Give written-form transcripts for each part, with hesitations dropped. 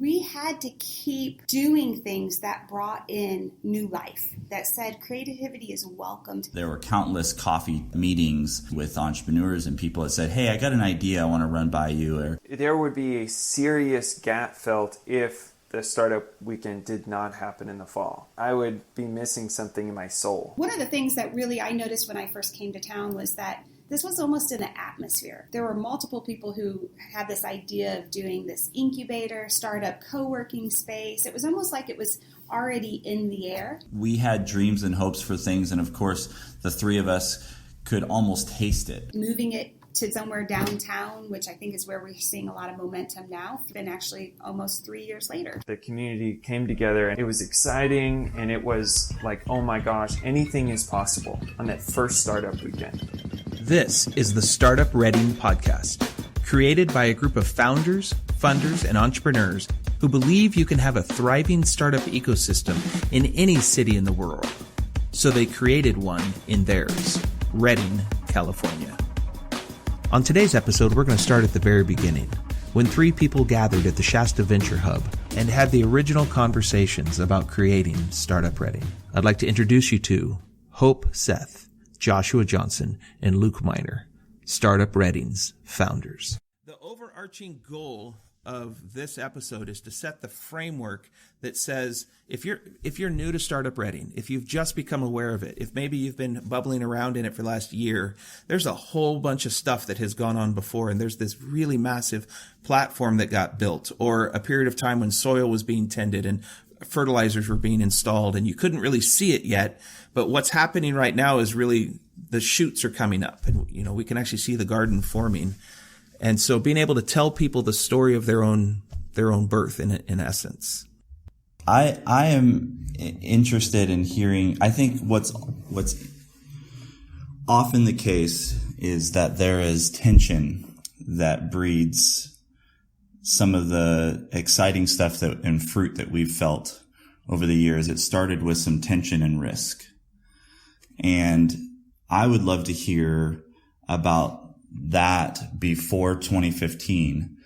We had to keep doing things that brought in new life, that said creativity is welcomed. There were countless coffee meetings with entrepreneurs and people that said, hey, I got an idea I want to run by you. Or there would be a serious gap felt if the startup weekend did not happen in the fall. I would be missing something in my soul. One of the things that really I noticed when I first came to town was that this was almost in the atmosphere. There were multiple people who had this idea of doing this incubator, startup co-working space. It was almost like it was already in the air. We had dreams and hopes for things, and of course, the three of us could almost taste it. Moving it to somewhere downtown, which I think is where we're seeing a lot of momentum now, and actually almost 3 years later. The community came together, and it was exciting, and it was like, oh my gosh, anything is possible on that first startup weekend. This is the Startup Reading Podcast, created by a group of founders, funders, and entrepreneurs who believe you can have a thriving startup ecosystem in any city in the world. So they created one in theirs, Redding, California. On today's episode, we're going to start at the very beginning, when three people gathered at the Shasta Venture Hub and had the original conversations about creating Startup Reading. I'd like to introduce you to Hope, Seth, Joshua Johnson, and Luke Miner, Startup Reading's founders. The overarching goal of this episode is to set the framework that says if you're new to Startup Reading, if you've just become aware of it, if maybe you've been bubbling around in it for the last year, there's a whole bunch of stuff that has gone on before, and there's this really massive platform that got built, or a period of time when soil was being tended and fertilizers were being installed, and you couldn't really see it yet. But what's happening right now is really the shoots are coming up, and we can actually see the garden forming. And so being able to tell people the story of their own birth in essence. I am interested in hearing, I think what's often the case is that there is tension that breeds some of the exciting stuff and fruit that we've felt over the years. It started with some tension and risk. And I would love to hear about that before 2015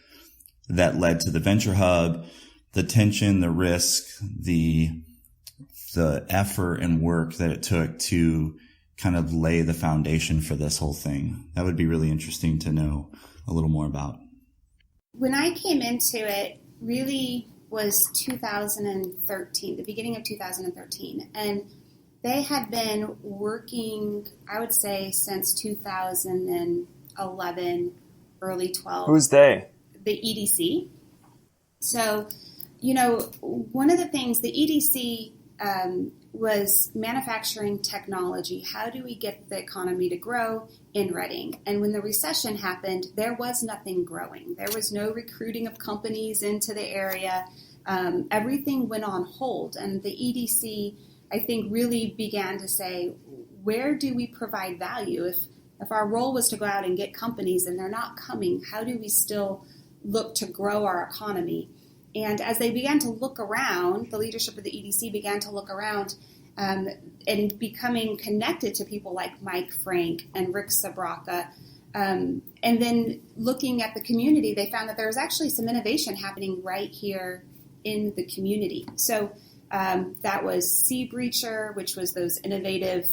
that led to the Venture Hub, the tension, the risk, the effort and work that it took to kind of lay the foundation for this whole thing. That would be really interesting to know a little more about. When I came into it, really was 2013, the beginning of 2013. And they had been working, I would say, since 2011, early 12. Who's they? The EDC. So, one of the things, the EDC was manufacturing technology. How do we get the economy to grow in Redding? And when the recession happened, there was nothing growing. There was no recruiting of companies into the area. Everything went on hold. And the EDC, I think, really began to say, where do we provide value? If our role was to go out and get companies and they're not coming, how do we still look to grow our economy? And as they began to look around, the leadership of the EDC began to look around and becoming connected to people like Mike Frank and Rick Sabraka. And then looking at the community, they found that there was actually some innovation happening right here in the community. So that was Sea Breacher, which was those innovative,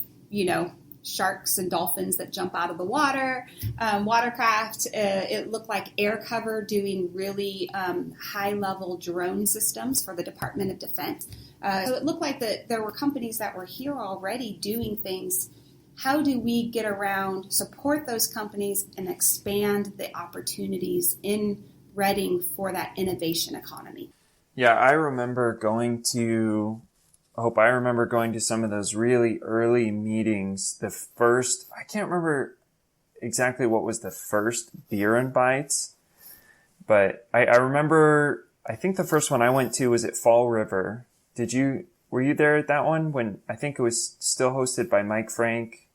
sharks and dolphins that jump out of the water, watercraft. It looked like Air Cover doing really high-level drone systems for the Department of Defense. So it looked like that there were companies that were here already doing things. How do we get around, support those companies, and expand the opportunities in Redding for that innovation economy? Yeah, I remember going to some of those really early meetings. I can't remember exactly what was the first Beer and Bites, but I remember, I think the first one I went to was at Fall River. Were you there at that one when I think it was still hosted by Mike Frank?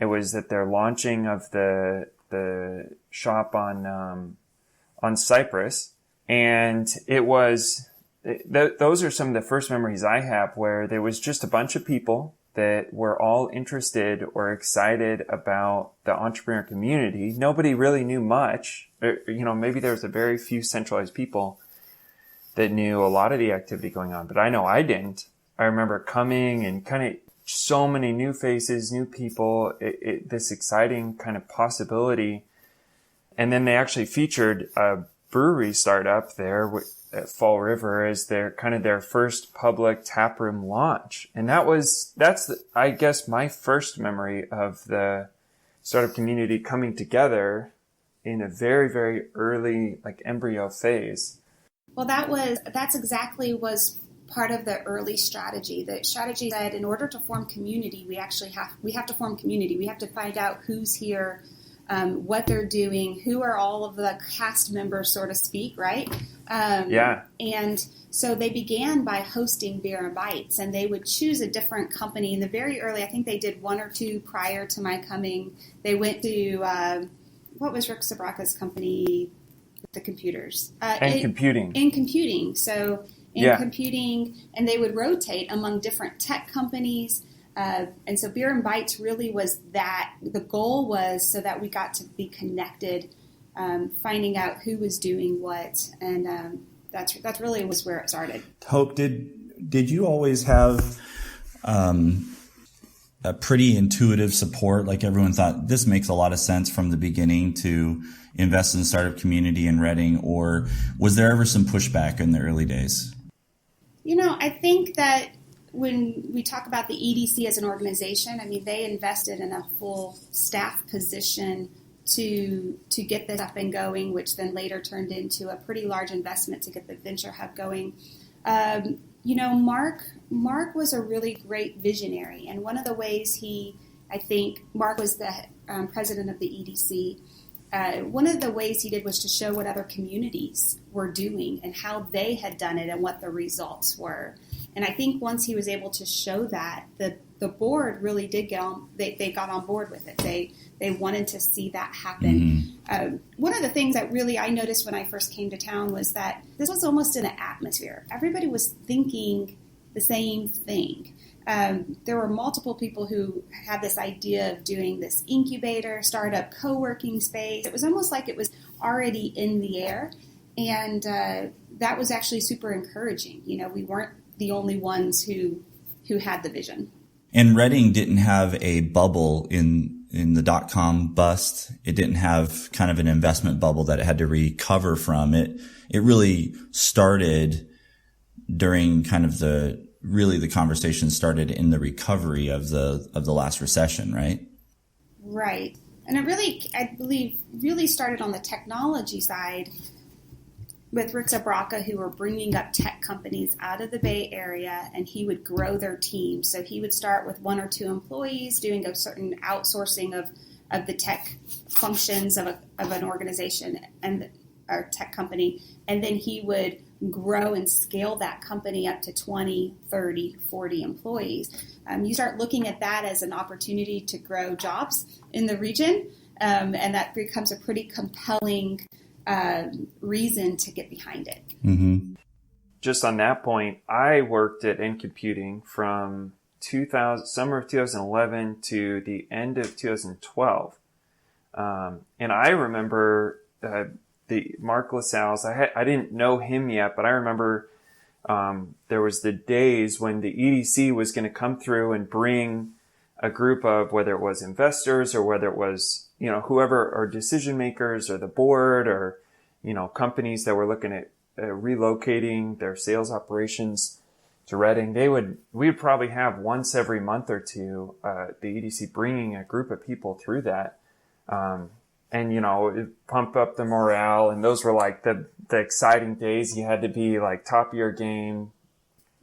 It was at their launching of the shop on Cypress. And it was, those are some of the first memories I have where there was just a bunch of people that were all interested or excited about the entrepreneur community. Nobody really knew much. Maybe there was a very few centralized people, that knew a lot of the activity going on, but I know I didn't. I remember coming and kind of so many new faces, new people, this exciting kind of possibility. And then they actually featured a brewery startup there at Fall River as their first public taproom launch. And I guess my first memory of the startup community coming together in a very, very early, like, embryo phase. Well, that's exactly was part of the early strategy. The strategy said in order to form community, we have to form community. We have to find out who's here, what they're doing, who are all of the cast members, so to speak, right? And so they began by hosting Beer and Bites, and they would choose a different company. In the very early, I think they did one or two prior to my coming. They went to, what was Rick Sabraca's company with the computers? Computing. In computing. So in computing, and they would rotate among different tech companies. And so Beer and Bites really was that. The goal was so that we got to be connected, finding out who was doing what, and that's really was where it started. Hope, did you always have a pretty intuitive support? Like, everyone thought this makes a lot of sense from the beginning to invest in the startup community in Reading, or was there ever some pushback in the early days? I think that when we talk about the EDC as an organization, I mean, they invested in a full staff position to get this up and going, which then later turned into a pretty large investment to get the Venture Hub going. Mark was a really great visionary, and one of the ways Mark was the president of the EDC. One of the ways he did was to show what other communities were doing and how they had done it and what the results were. And I think once he was able to show that, the board really did they got on board with it. They wanted to see that happen. Mm-hmm. One of the things that really I noticed when I first came to town was that this was almost in an atmosphere. Everybody was thinking the same thing. There were multiple people who had this idea of doing this incubator, startup, co-working space. It was almost like it was already in the air. And that was actually super encouraging. We weren't the only ones who had the vision. And Reading didn't have a bubble in the dot-com bust. It didn't have kind of an investment bubble that it had to recover from. It really started during kind of the conversation started in the recovery of the last recession, right? Right. And it I believe, really started on the technology side with Rick Sabraca, who were bringing up tech companies out of the Bay Area, and he would grow their team. So he would start with 1 or 2 employees, doing a certain outsourcing of the tech functions of an organization or tech company, and then he would grow and scale that company up to 20, 30, 40 employees. You start looking at that as an opportunity to grow jobs in the region, and that becomes a pretty compelling reason to get behind it. Mm-hmm. Just on that point, I worked at In Computing from summer of 2011 to the end of 2012. And I remember the Mark LaSalle's, I didn't know him yet, but I remember there was the days when the EDC was going to come through and bring a group of, whether it was investors or whether it was, whoever, or decision makers or the board or, companies that were looking at relocating their sales operations to Reading. We would probably have once every month or two, the EDC bringing a group of people through that. And, it pump up the morale. And those were like the exciting days. You had to be like top of your game,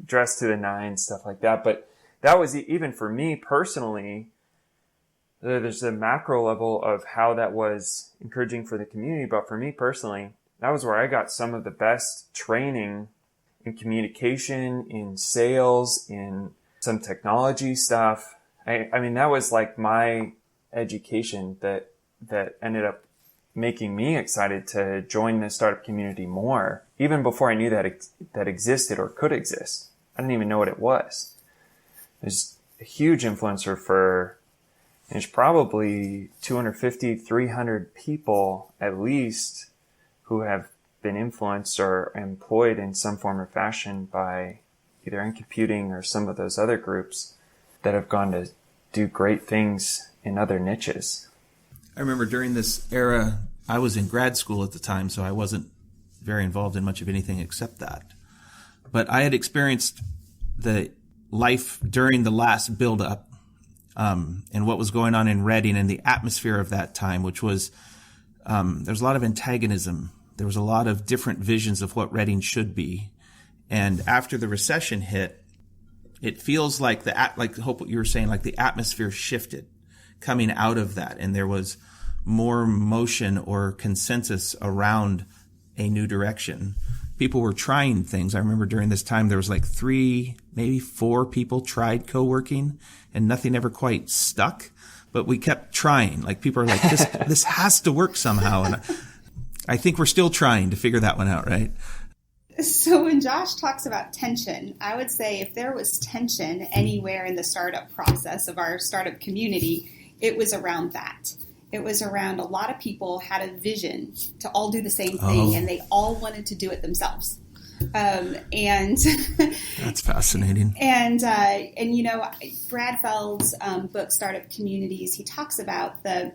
dressed to the nines, stuff like that. But that was, even for me personally, there's a macro level of how that was encouraging for the community. But for me personally, that was where I got some of the best training in communication, in sales, in some technology stuff. I mean, that was like my education that ended up making me excited to join the startup community more, even before I knew that existed or could exist. I didn't even know what it was. It was a huge influencer there's probably 250, 300 people at least who have been influenced or employed in some form or fashion by either in computing or some of those other groups that have gone to do great things in other niches. I remember during this era, I was in grad school at the time, so I wasn't very involved in much of anything except that. But I had experienced the life during the last buildup and what was going on in Reading and the atmosphere of that time, which was there's a lot of antagonism. There was a lot of different visions of what Reading should be. And after the recession hit, it feels like Hope, what you were saying, like the atmosphere shifted coming out of that. And there was more motion or consensus around a new direction. People were trying things. I remember during this time, there was like 3, maybe 4 people tried co-working and nothing ever quite stuck, but we kept trying. Like people are like, this has to work somehow. And I think we're still trying to figure that one out, right? So when Josh talks about tension, I would say if there was tension anywhere in the startup process of our startup community, it was around that. It was around a lot of people had a vision to all do the same thing, and they all wanted to do it themselves. And that's fascinating. And you know, Brad Feld's book Startup Communities, he talks about the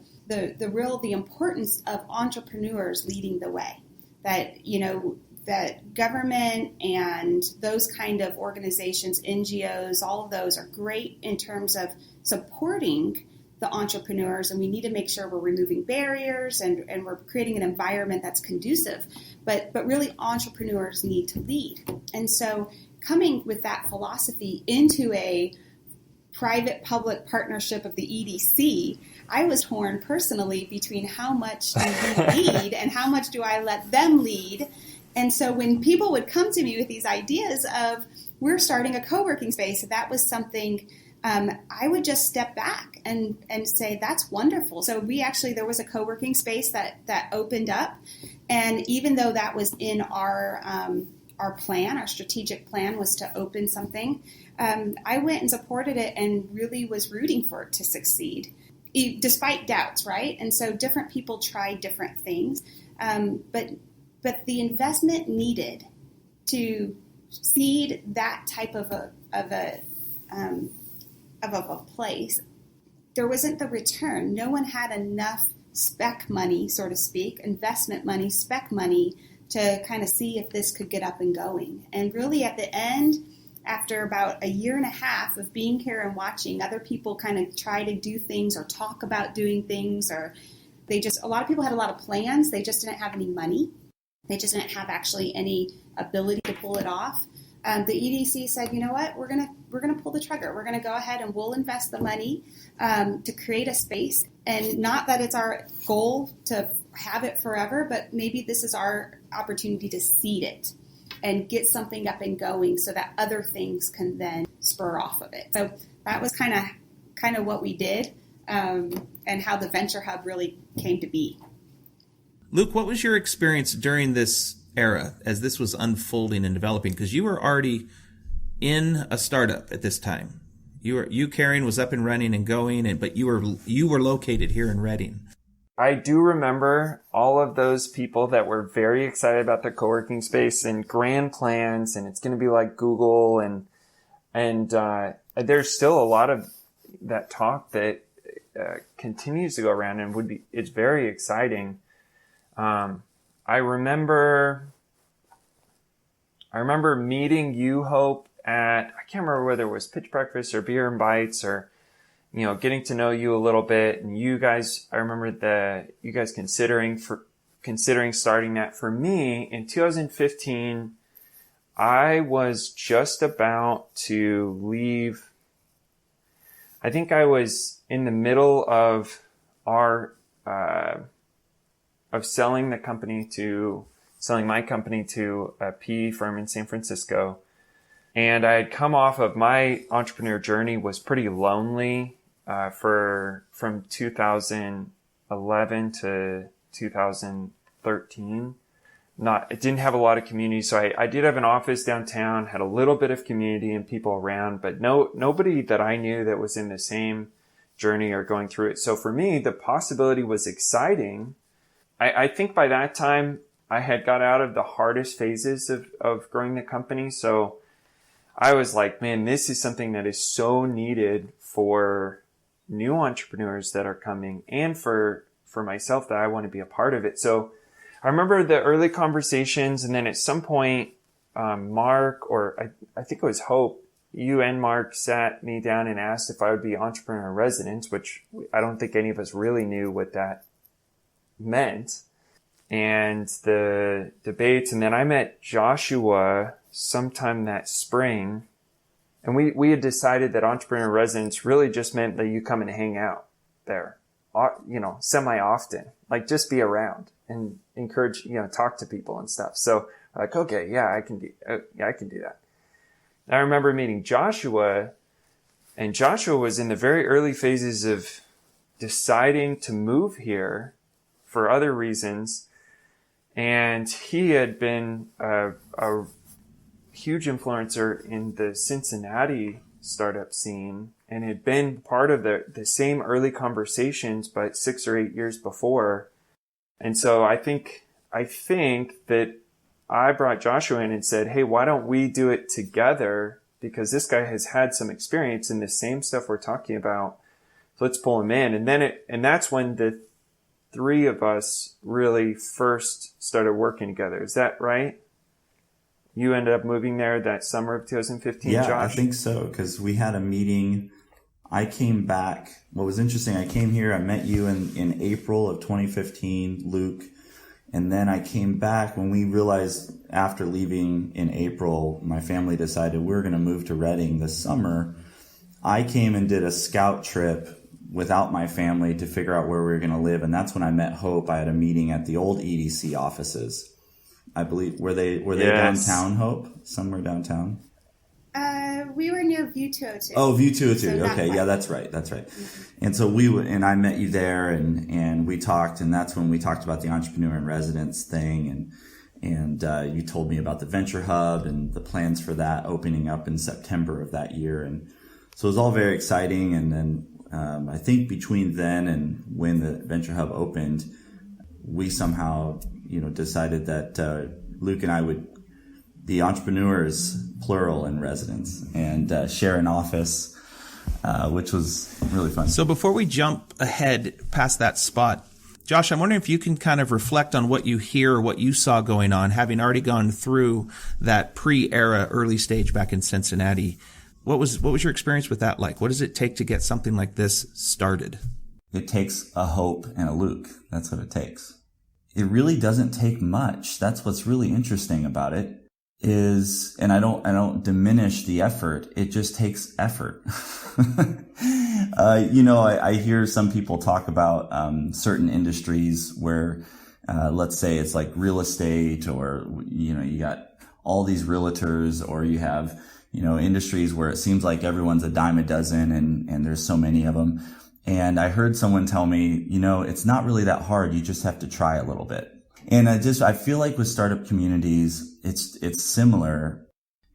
importance of entrepreneurs leading the way. That, you know, that government and those kind of organizations, NGOs, all of those are great in terms of supporting the entrepreneurs, and we need to make sure we're removing barriers and we're creating an environment that's conducive. But really, entrepreneurs need to lead. And so coming with that philosophy into a private-public partnership of the EDC, I was torn personally between how much do we lead and how much do I let them lead. And so when people would come to me with these ideas of, we're starting a co-working space, that was something I would just step back and say, that's wonderful. So there was a co-working space that opened up. And even though that was in our plan, our strategic plan was to open something, I went and supported it and really was rooting for it to succeed, despite doubts, right? And so different people try different things. But the investment needed to seed that type of a place, there wasn't the return. No one had enough spec money, so to speak, investment money, spec money, to kind of see if this could get up and going. And really at the end, after about a year and a half of being here and watching other people kind of try to do things or talk about doing things, or a lot of people had a lot of plans, they just didn't have any money. They just didn't have actually any ability to pull it off. The EDC said, you know what, we're gonna pull the trigger. We're gonna go ahead and we'll invest the money to create a space. And not that it's our goal to have it forever, but maybe this is our opportunity to seed it and get something up and going so that other things can then spur off of it. So that was kind of what we did, and how the Venture Hub really came to be. Luke, what was your experience during this era as this was unfolding and developing? Because you were already in a startup at this time. Karen, was up and running and going, but you were located here in Reading. I do remember all of those people that were very excited about the co-working space and grand plans, and it's going to be like Google, and there's still a lot of that talk that continues to go around, and it's very exciting. I remember meeting you, Hope, I can't remember whether it was Pitch Breakfast or Beer and Bites, or, you know, getting to know you a little bit. And you guys, I remember you guys considering starting that. For me, in 2015, I was just about to leave. I think I was in the middle of selling my company to a PE firm in San Francisco. And I had come off of my entrepreneur journey, was pretty lonely from 2011 to 2013. It didn't have a lot of community. So I did have an office downtown, had a little bit of community and people around, but nobody that I knew that was in the same journey or going through it. So for me, the possibility was exciting. I think by that time, I had got out of the hardest phases of growing the company. So I was like, man, this is something that is so needed for new entrepreneurs that are coming, and for myself, that I want to be a part of it. So I remember the early conversations, and then at some point, Mark, or I think it was Hope, you and Mark sat me down and asked if I would be entrepreneur in residence, which I don't think any of us really knew what that meant. And the debates, and then I met Joshua sometime that spring, and we had decided that entrepreneur in residence really just meant that you come and hang out there, semi-often, like just be around and encourage, talk to people and stuff. So like, okay, yeah, I can do that. I remember meeting Joshua, and Joshua was in the very early phases of deciding to move here for other reasons. And he had been a huge influencer in the Cincinnati startup scene, and had been part of the same early conversations, but 6 or 8 years before. And so I think that I brought Joshua in and said, hey, why don't we do it together? Because this guy has had some experience in the same stuff we're talking about. So let's pull him in. And that's when the three of us really first started working together. Is that right? You ended up moving there that summer of 2015, yeah, Josh? I think so, because we had a meeting. I came back. What was interesting, I came here, I met you in April of 2015, Luke. And then I came back when we realized after leaving in April, my family decided we were going to move to Redding this summer. I came and did a scout trip without my family to figure out where we were going to live. And that's when I met Hope. I had a meeting at the old EDC offices. I believe, were they Yes. downtown, Hope? Somewhere downtown? We were near View 202. Oh, View 202. So Okay, yeah, that's right. Mm-hmm. And so and I met you there, and we talked, and that's when we talked about the entrepreneur in residence thing, and you told me about the Venture Hub and the plans for that opening up in September of that year, and so it was all very exciting. And then I think between then and when the Venture Hub opened, we somehow decided that Luke and I would be entrepreneurs, plural, in residence, and share an office, which was really fun. So before we jump ahead past that spot, Josh, I'm wondering if you can kind of reflect on what you hear or what you saw going on, having already gone through that pre-era early stage back in Cincinnati. What was your experience with that like? What does it take to get something like this started? It takes a Hope and a Luke. That's what it takes. It really doesn't take much. That's what's really interesting about it. And I don't diminish the effort. It just takes effort. I hear some people talk about certain industries where, let's say it's like real estate, or, you got all these realtors, or you have, industries where it seems like everyone's a dime a dozen and there's so many of them. And I heard someone tell me, it's not really that hard. You just have to try a little bit. And I feel like with startup communities, it's similar.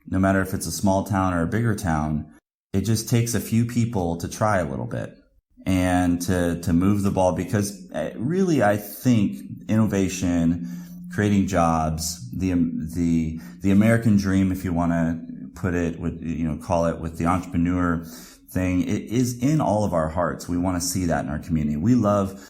No matter if it's a small town or a bigger town, it just takes a few people to try a little bit and to move the ball, because really I think innovation, creating jobs, the American dream, if you want to put it with, call it with the entrepreneur thing, it is in all of our hearts. We want to see that in our community. We love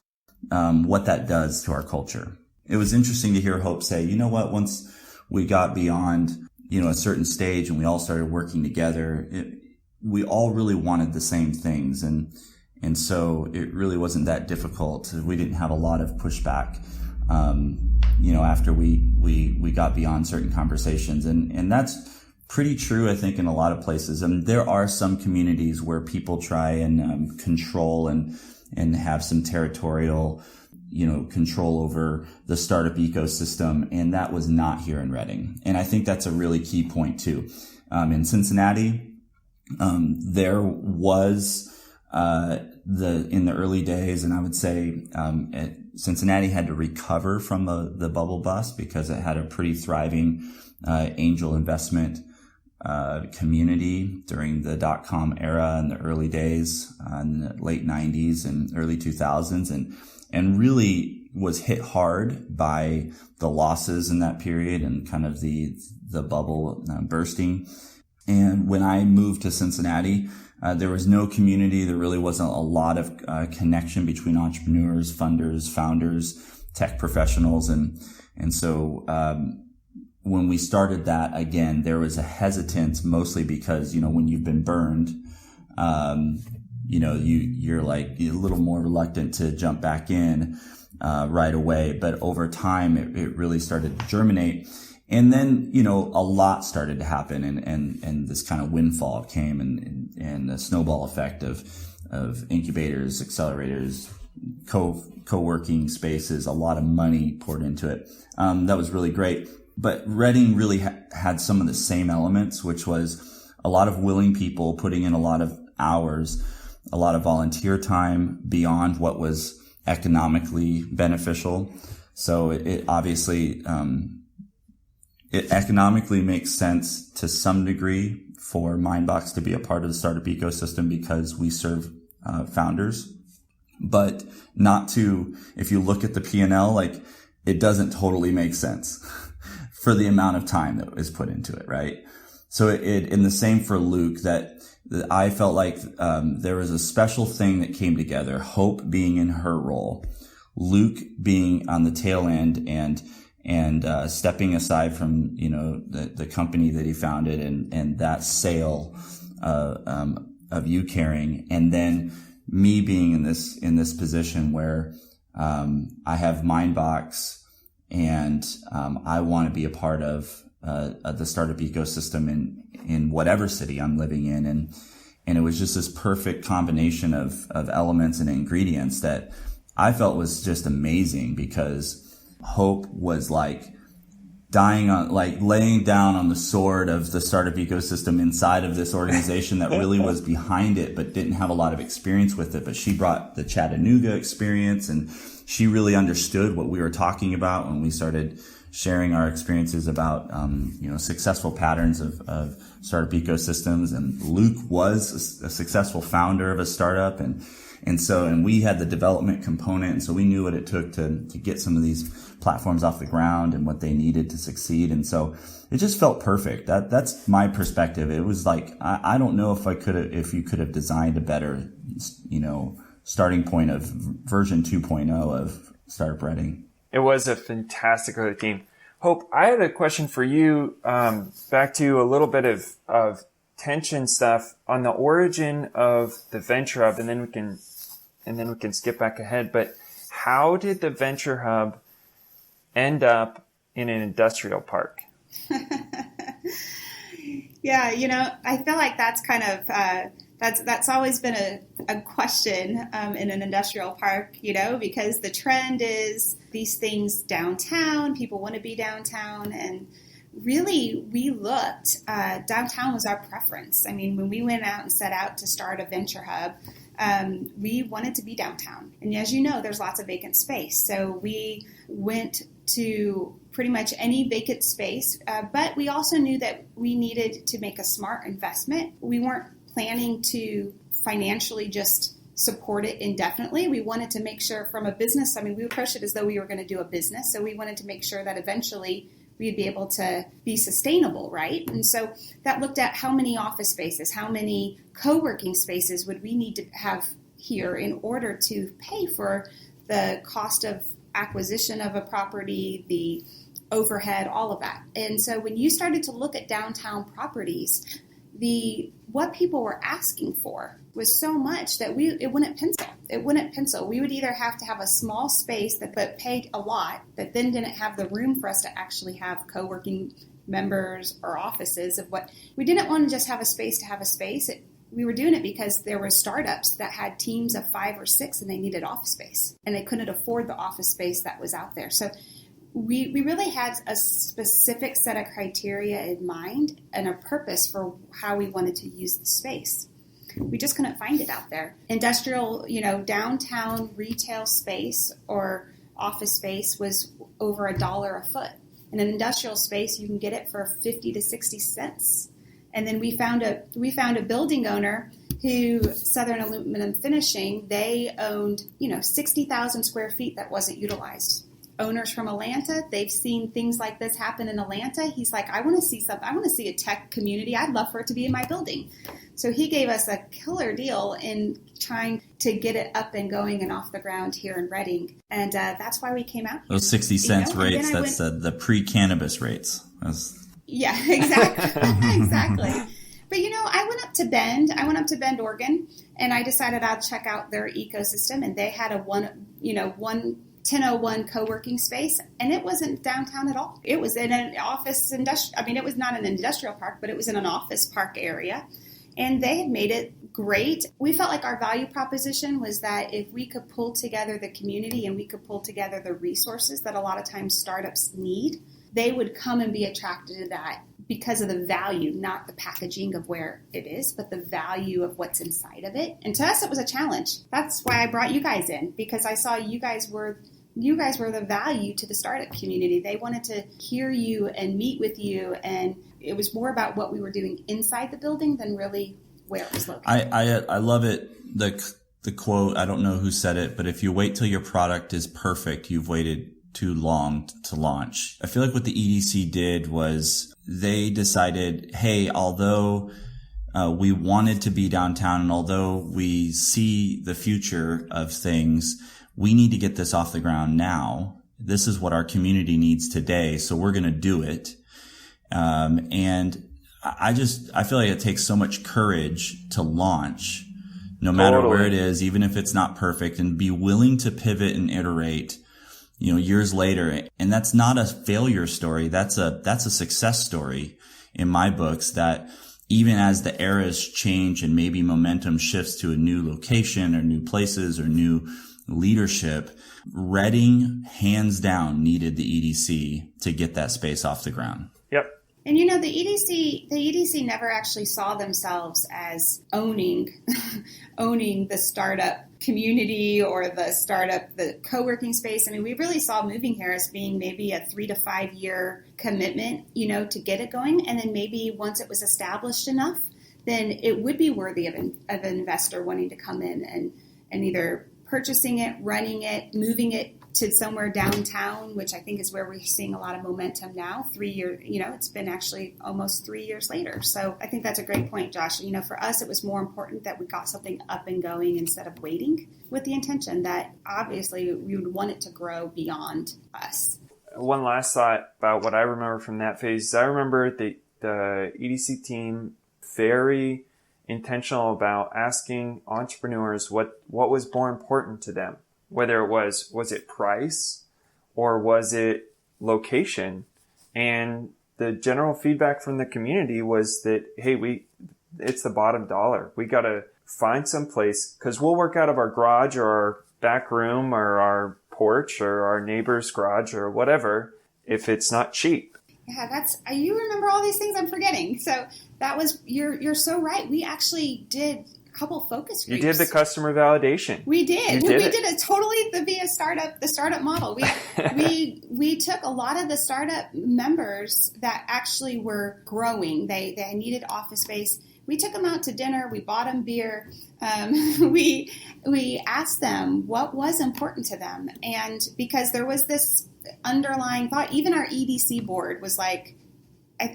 what that does to our culture. It was interesting to hear Hope say, you know what, once we got beyond, a certain stage and we all started working together, we all really wanted the same things. And so it really wasn't that difficult. We didn't have a lot of pushback, after we got beyond certain conversations. And that's pretty true, I think, in a lot of places. And there are some communities where people try and control and have some territorial control over the startup ecosystem. And that was not here in Redding. And I think that's a really key point too. In Cincinnati, there was, in the early days, and I would say, Cincinnati had to recover from the bubble bust because it had a pretty thriving, angel investment, community during the .com era in the early days, in the late 90s and early 2000s. and really was hit hard by the losses in that period and kind of the bubble bursting. And when I moved to Cincinnati, there was no community. There really wasn't a lot of connection between entrepreneurs, funders, founders, tech professionals. And so when we started that, again, there was a hesitance, mostly because, when you've been burned, you're like a little more reluctant to jump back in right away. But over time, it really started to germinate. And then, a lot started to happen, and this kind of windfall came, and the snowball effect of incubators, accelerators, co-working spaces, a lot of money poured into it. That was really great. But Reading really had some of the same elements, which was a lot of willing people putting in a lot of hours, a lot of volunteer time beyond what was economically beneficial. So it obviously, it economically makes sense to some degree for Mindbox to be a part of the startup ecosystem because we serve founders, but not to, if you look at the P&L, like it doesn't totally make sense for the amount of time that is put into it, right? So and the same for Luke, that I felt like there was a special thing that came together, Hope being in her role, Luke being on the tail end and stepping aside from, the company that he founded and that sale, of you caring. And then me being in this position where, I have Mindbox and, I want to be a part of, the startup ecosystem in whatever city I'm living in. And it was just this perfect combination of elements and ingredients that I felt was just amazing, because Hope was like laying down on the sword of the startup ecosystem inside of this organization that really was behind it, but didn't have a lot of experience with it. But she brought the Chattanooga experience, and she really understood what we were talking about when we started sharing our experiences about, successful patterns of startup ecosystems. And Luke was a successful founder of a startup. And we had the development component. And so we knew what it took to get some of these platforms off the ground and what they needed to succeed. And so it just felt perfect. That's my perspective. It was like, I don't know if you could have designed a better, starting point of version 2.0 of Startup Reading. It was a fantastic early team. Hope, I had a question for you, back to a little bit of tension stuff on the origin of the Venture Hub, and then we can skip back ahead. But how did the Venture Hub end up in an industrial park? Yeah, I feel like that's kind of that's always been a question in an industrial park, because the trend is these things downtown. People want to be downtown, and really, we looked, downtown was our preference. I mean, when we went out and set out to start a Venture Hub, we wanted to be downtown. And as you know, there's lots of vacant space. So we went to pretty much any vacant space, but we also knew that we needed to make a smart investment. We weren't planning to financially just support it indefinitely. We wanted to make sure from a business, we approached it as though we were going to do a business. So we wanted to make sure that eventually we'd be able to be sustainable, right? And so that looked at how many office spaces, how many co-working spaces would we need to have here in order to pay for the cost of acquisition of a property, the overhead, all of that. And so when you started to look at downtown properties, what people were asking for was so much that it wouldn't pencil. It wouldn't pencil. We would either have to have a small space but paid a lot, that then didn't have the room for us to actually have co-working members or offices of what we didn't want to just have a space to have a space. We were doing it because there were startups that had teams of 5 or 6 and they needed office space and they couldn't afford the office space that was out there. So we really had a specific set of criteria in mind and a purpose for how we wanted to use the space. We just couldn't find it out there. Industrial, downtown retail space or office space was over $1 a foot. In an industrial space, you can get it for 50 to 60 cents. And then we found a building owner who Southern Aluminum Finishing, they owned, 60,000 square feet that wasn't utilized. Owners from Atlanta, they've seen things like this happen in Atlanta. He's like, I want to see something. I want to see a tech community. I'd love for it to be in my building. So he gave us a killer deal in trying to get it up and going and off the ground here in Reading. And that's why we came out here. Those 60 cents rates, that's the pre-cannabis rates. Yeah, exactly. Exactly. But, I went up to Bend, Oregon, and I decided I'd check out their ecosystem. And they had a 1001 co-working space, and it wasn't downtown at all. It was in an office it was not an industrial park, but it was in an office park area. And they had made it great. We felt like our value proposition was that if we could pull together the community and we could pull together the resources that a lot of times startups need, they would come and be attracted to that because of the value, not the packaging of where it is, but the value of what's inside of it. And to us, it was a challenge. That's why I brought you guys in, because I saw you guys were the value to the startup community. They wanted to hear you and meet with you, and it was more about what we were doing inside the building than really where it was located. I love it. The quote, I don't know who said it, but if you wait till your product is perfect, you've waited too long to launch. I feel like what the EDC did was they decided, hey, although we wanted to be downtown and although we see the future of things, we need to get this off the ground now. This is what our community needs today, so we're going to do it. And I feel like it takes so much courage to launch, no matter where it is, even if it's not perfect, and be willing to pivot and iterate, years later. And that's not a failure story. That's a success story in my books, that even as the eras change and maybe momentum shifts to a new location or new places or new leadership, Reading hands down needed the EDC to get that space off the ground. Yep. And the EDC never actually saw themselves as owning the startup community or the co-working space. I mean, we really saw moving here as being maybe a 3 to 5 year commitment, to get it going. And then maybe once it was established enough, then it would be worthy of an investor wanting to come in and either purchasing it, running it, moving it to somewhere downtown, which I think is where we're seeing a lot of momentum now. 3 years, it's been actually almost 3 years later. So I think that's a great point, Josh. For us, it was more important that we got something up and going instead of waiting, with the intention that obviously we would want it to grow beyond us. One last thought about what I remember from that phase. I remember the EDC team very intentional about asking entrepreneurs what was more important to them, whether it was it price or was it location. And the general feedback from the community was that, hey, it's the bottom dollar. We got to find some place, because we'll work out of our garage or our back room or our porch or our neighbor's garage or whatever if it's not cheap. Yeah, you remember all these things I'm forgetting. So that was, you're so right. We actually did a couple focus groups. You did the customer validation. We did. We did it totally via the startup model. We took a lot of the startup members that actually were growing. They needed office space. We took them out to dinner. We bought them beer. We asked them what was important to them. And because there was this underlying thought, even our EDC board was like,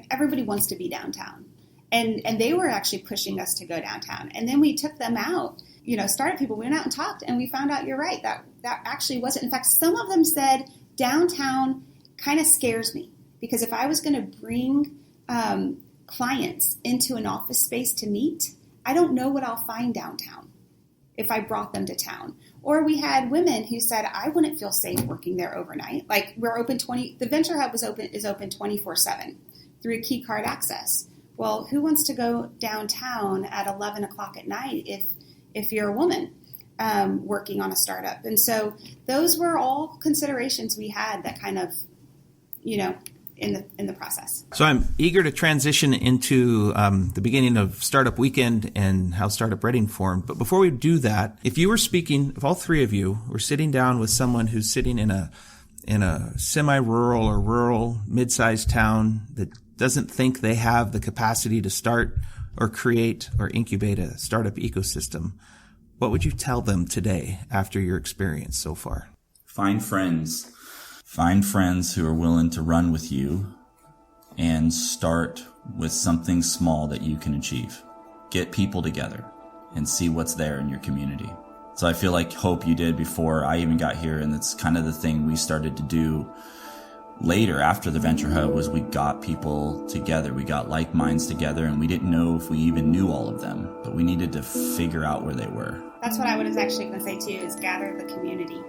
everybody wants to be downtown. And they were actually pushing us to go downtown. And then we took them out, startup people. We went out and talked, and we found out, you're right, that actually wasn't. In fact, some of them said downtown kind of scares me, because if I was going to bring clients into an office space to meet, I don't know what I'll find downtown if I brought them to town. Or we had women who said, I wouldn't feel safe working there overnight. Like, we're open the Venture Hub is open 24/7 through key card access. Well, who wants to go downtown at 11 o'clock at night if you're a woman working on a startup? And so those were all considerations we had that kind of, in the process. So I'm eager to transition into the beginning of Startup Weekend and how Startup Reading formed. But before we do that, if you were speaking, if all three of you were sitting down with someone who's sitting in a semi-rural or rural mid-sized town that doesn't think they have the capacity to start or create or incubate a startup ecosystem, what would you tell them today after your experience so far? Find friends. Find friends who are willing to run with you and start with something small that you can achieve. Get people together and see what's there in your community. So I feel like Hope, you did before I even got here, and that's kind of the thing we started to do later after the Venture Hub, was we got people together. We got like minds together, and we didn't know if we even knew all of them, but we needed to figure out where they were. That's what I was actually going to say too, is gather the community.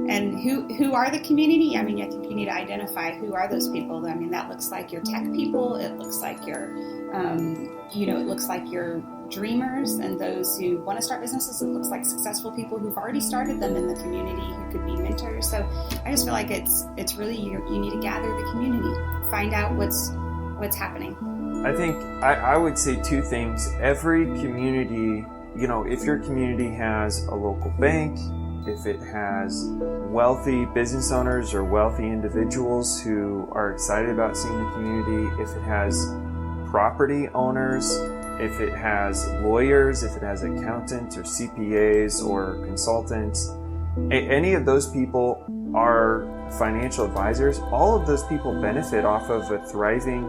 And who are the community? I mean, I think you need to identify who are those people. I mean, that looks like your tech people. It looks like your, it looks like your dreamers and those who want to start businesses. It looks like successful people who've already started them in the community who could be mentors. So I just feel like it's really, you need to gather the community, find out what's happening. I think I would say two things. Every community, if your community has a local bank, if it has wealthy business owners or wealthy individuals who are excited about seeing the community, if it has property owners, if it has lawyers, if it has accountants or CPAs or consultants, any of those people are financial advisors. All of those people benefit off of a thriving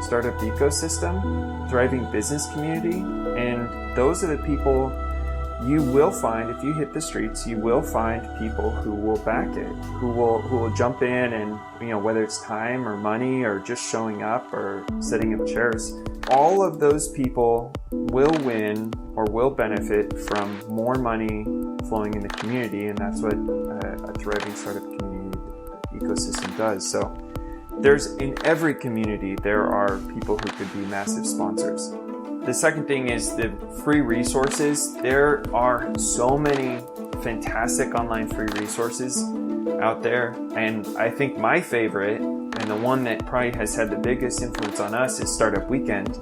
startup ecosystem, thriving business community, and those are the people you will find. If you hit the streets, you will find people who will back it, who will jump in, and whether it's time or money or just showing up or setting up chairs, all of those people will win or will benefit from more money flowing in the community, and that's what a thriving startup community ecosystem does. So in every community there are people who could be massive sponsors. The second thing is the free resources. There are so many fantastic online free resources out there, and I think my favorite, and the one that probably has had the biggest influence on us, is Startup Weekend.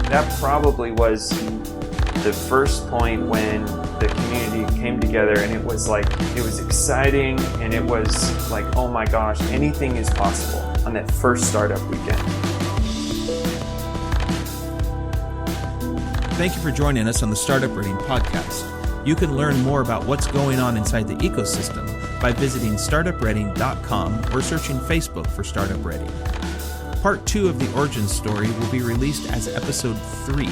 That probably was the first point when the community came together, and it was exciting, and it was like, oh my gosh, anything is possible on that first Startup Weekend. Thank you for joining us on the Startup Reading Podcast. You can learn more about what's going on inside the ecosystem by visiting startupreading.com or searching Facebook for Startup Reading. Part 2 of the origin story will be released as episode 3.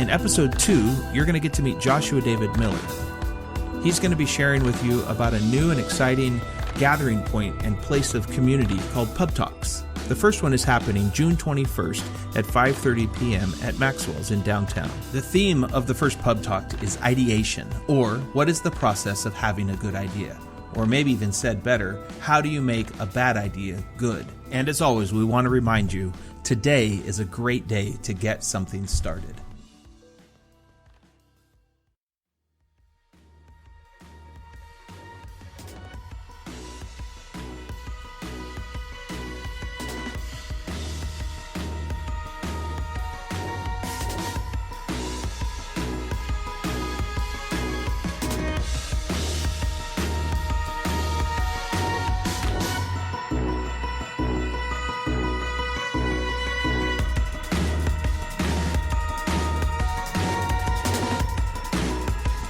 In episode 2, you're going to get to meet Joshua David Miller. He's going to be sharing with you about a new and exciting gathering point and place of community called Pub Talks. The first one is happening June 21st at 5:30 p.m. at Maxwell's in downtown. The theme of the first Pub Talk is ideation, or what is the process of having a good idea? Or maybe even said better, how do you make a bad idea good? And as always, we want to remind you, today is a great day to get something started.